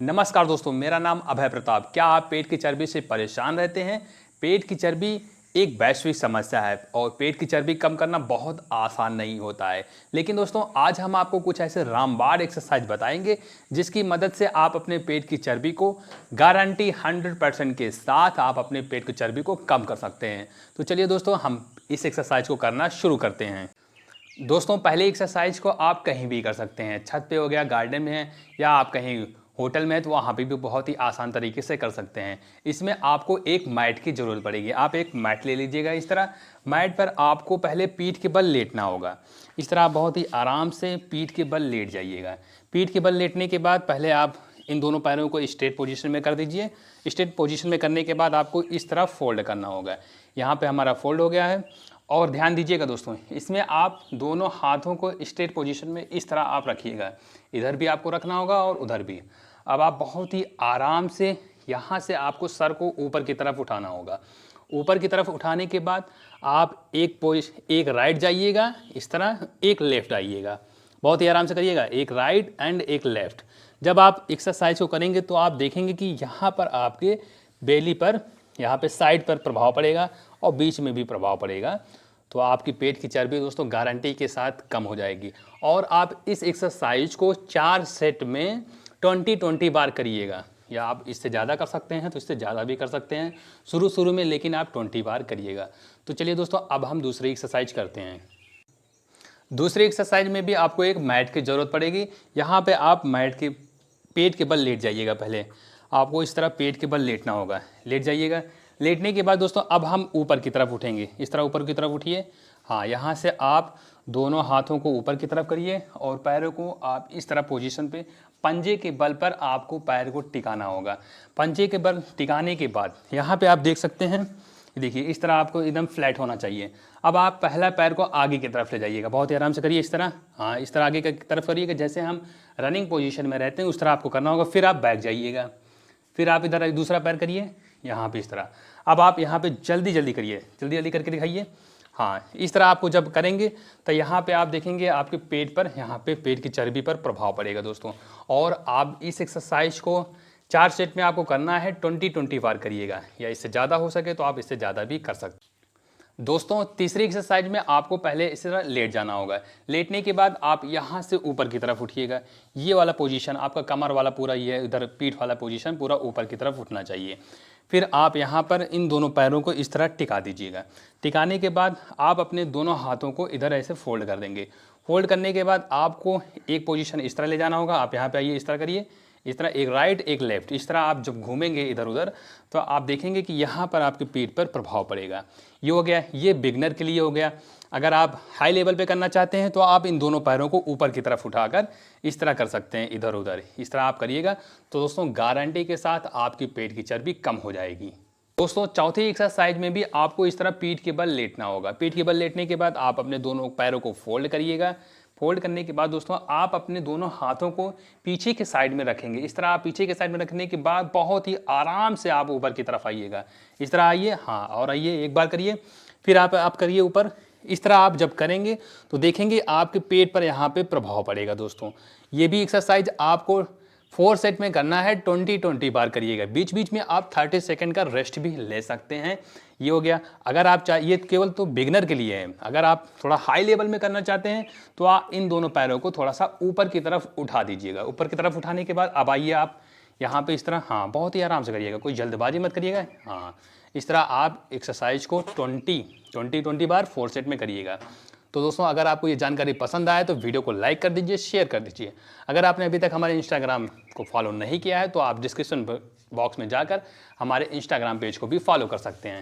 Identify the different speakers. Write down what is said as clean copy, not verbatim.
Speaker 1: नमस्कार दोस्तों, मेरा नाम अभय प्रताप। क्या आप पेट की चर्बी से परेशान रहते हैं? पेट की चर्बी एक वैश्विक समस्या है और पेट की चर्बी कम करना बहुत आसान नहीं होता है। लेकिन दोस्तों, आज हम आपको कुछ ऐसे रामबाण एक्सरसाइज बताएंगे जिसकी मदद से आप अपने पेट की चर्बी को गारंटी 100% के साथ आप अपने पेट की चर्बी को कम कर सकते हैं। तो चलिए दोस्तों, हम इस एक्सरसाइज को करना शुरू करते हैं। दोस्तों, पहले एक्सरसाइज को आप कहीं भी कर सकते हैं, छत पे हो गया, गार्डन में है, या आप कहीं होटल में है तो वहाँ पे भी बहुत ही आसान तरीके से कर सकते हैं। इसमें आपको एक मैट की ज़रूरत पड़ेगी। आप एक मैट ले लीजिएगा। इस तरह मैट पर आपको पहले पीठ के बल लेटना होगा। इस तरह आप बहुत ही आराम से पीठ के बल लेट जाइएगा। पीठ के बल लेटने के बाद पहले आप इन दोनों पैरों को स्ट्रेट पोजीशन में कर दीजिए। स्ट्रेट पोजीशन में करने के बाद आपको इस तरह फोल्ड करना होगा। यहाँ पे हमारा फोल्ड हो गया है। और ध्यान दीजिएगा दोस्तों, इसमें आप दोनों हाथों को स्ट्रेट पोजीशन में इस तरह आप रखिएगा। इधर भी आपको रखना होगा और उधर भी। अब आप बहुत ही आराम से यहाँ से आपको सर को ऊपर की तरफ उठाना होगा। ऊपर की तरफ उठाने के बाद आप एक राइट जाइएगा, इस तरह एक लेफ़्ट आइएगा। बहुत ही आराम से करिएगा, एक राइट एंड एक लेफ़्ट। जब आप एक्सरसाइज को करेंगे तो आप देखेंगे कि यहाँ पर आपके बेली पर, यहाँ पे साइड पर प्रभाव पड़ेगा और बीच में भी प्रभाव पड़ेगा। तो आपकी पेट की चर्बी दोस्तों गारंटी के साथ कम हो जाएगी। और आप इस एक्सरसाइज को 4 सेट में 20-20 बार करिएगा, या आप इससे ज़्यादा कर सकते हैं तो इससे ज़्यादा भी कर सकते हैं शुरू में, लेकिन आप 20 बार करिएगा। तो चलिए दोस्तों, अब हम दूसरी एक्सरसाइज करते हैं। दूसरी एक्सरसाइज में भी आपको एक मैट की ज़रूरत पड़ेगी। यहाँ पे आप मैट के पेट के बल लेट जाइएगा। पहले आपको इस तरह पेट के बल लेटना होगा। लेट जाइएगा। लेटने के बाद दोस्तों अब हम ऊपर की तरफ उठेंगे। इस तरह ऊपर की तरफ उठिए। हाँ, यहाँ से आप दोनों हाथों को ऊपर की तरफ करिए और पैरों को आप इस तरह पोजीशन पे पंजे के बल पर आपको पैर को टिकाना होगा। पंजे के बल टिकाने के बाद यहाँ पे आप देख सकते हैं, देखिए इस तरह आपको एकदम फ्लैट होना चाहिए। अब आप पहला पैर को आगे की तरफ ले जाइएगा। बहुत ही आराम से करिए, इस तरह। हाँ, इस तरह आगे की तरफ करिएगा, जैसे हम रनिंग पोजीशन में रहते हैं उस तरह आपको करना होगा। फिर आप बैक जाइएगा। फिर आप इधर दूसरा पैर करिए, यहाँ पे इस तरह। अब आप यहाँ पे जल्दी जल्दी करिए, जल्दी जल्दी करके दिखाइए। हाँ, इस तरह आपको जब करेंगे तो यहाँ पे आप देखेंगे आपके पेट पर, यहाँ पे पेट की चर्बी पर प्रभाव पड़ेगा दोस्तों। और आप इस एक्सरसाइज को 4 सेट में आपको करना है, 20-20 बार करिएगा, या इससे ज़्यादा हो सके तो आप इससे ज़्यादा भी कर सकते हैं। दोस्तों, तीसरी एक्सरसाइज में आपको पहले इस तरह लेट जाना होगा। लेटने के बाद आप यहाँ से ऊपर की तरफ उठिएगा। ये वाला पोजीशन आपका कमर वाला पूरा, ये इधर पीठ वाला पोजीशन पूरा ऊपर की तरफ उठना चाहिए। फिर आप यहाँ पर इन दोनों पैरों को इस तरह टिका दीजिएगा। टिकाने के बाद आप अपने दोनों हाथों को इधर ऐसे फोल्ड कर देंगे। फोल्ड करने के बाद आपको एक पोजीशन इस तरह ले जाना होगा। आप यहाँ पे आइए, इस तरह करिए, इस तरह एक राइट एक लेफ़्ट। इस तरह आप जब घूमेंगे इधर उधर तो आप देखेंगे कि यहाँ पर आपके पीठ पर प्रभाव पड़ेगा। ये हो गया, ये बिगनर के लिए हो गया। अगर आप हाई लेवल पे करना चाहते हैं तो आप इन दोनों पैरों को ऊपर की तरफ उठाकर इस तरह कर सकते हैं, इधर उधर। इस तरह आप करिएगा तो दोस्तों गारंटी के साथ आपकी पेट की चर्बी कम हो जाएगी। दोस्तों, चौथी एक्सरसाइज में भी आपको इस तरह पीठ के बल लेटना होगा। पीठ के बल लेटने के बाद आप अपने दोनों पैरों को फोल्ड करिएगा। फोल्ड करने के बाद दोस्तों आप अपने दोनों हाथों को पीछे के साइड में रखेंगे। इस तरह आप पीछे के साइड में रखने के बाद बहुत ही आराम से आप ऊपर की तरफ आइएगा। इस तरह आइए, हाँ, और आइए, एक बार करिए। फिर आप करिए ऊपर। इस तरह आप जब करेंगे तो देखेंगे आपके पेट पर यहाँ पे प्रभाव पड़ेगा। दोस्तों, ये भी एक्सरसाइज आपको 4 सेट में करना है, 20-20 बार करिएगा। बीच बीच में आप 30 सेकंड का रेस्ट भी ले सकते हैं। ये हो गया। अगर आप ये केवल तो बिगनर के लिए है। अगर आप थोड़ा हाई लेवल में करना चाहते हैं तो आप इन दोनों पैरों को थोड़ा सा ऊपर की तरफ उठा दीजिएगा। ऊपर की तरफ उठाने के बाद अब आइए आप यहाँ पे इस तरह, हाँ, बहुत ही आराम से करिएगा, कोई जल्दबाजी मत करिएगा। हाँ, इस तरह आप एक्सरसाइज को 20-20 बार 4 सेट में करिएगा। तो दोस्तों, अगर आपको ये जानकारी पसंद आए तो वीडियो को लाइक कर दीजिए, शेयर कर दीजिए। अगर आपने अभी तक हमारे इंस्टाग्राम को फॉलो नहीं किया है तो आप डिस्क्रिप्शन बॉक्स में जाकर हमारे इंस्टाग्राम पेज को भी फॉलो कर सकते हैं।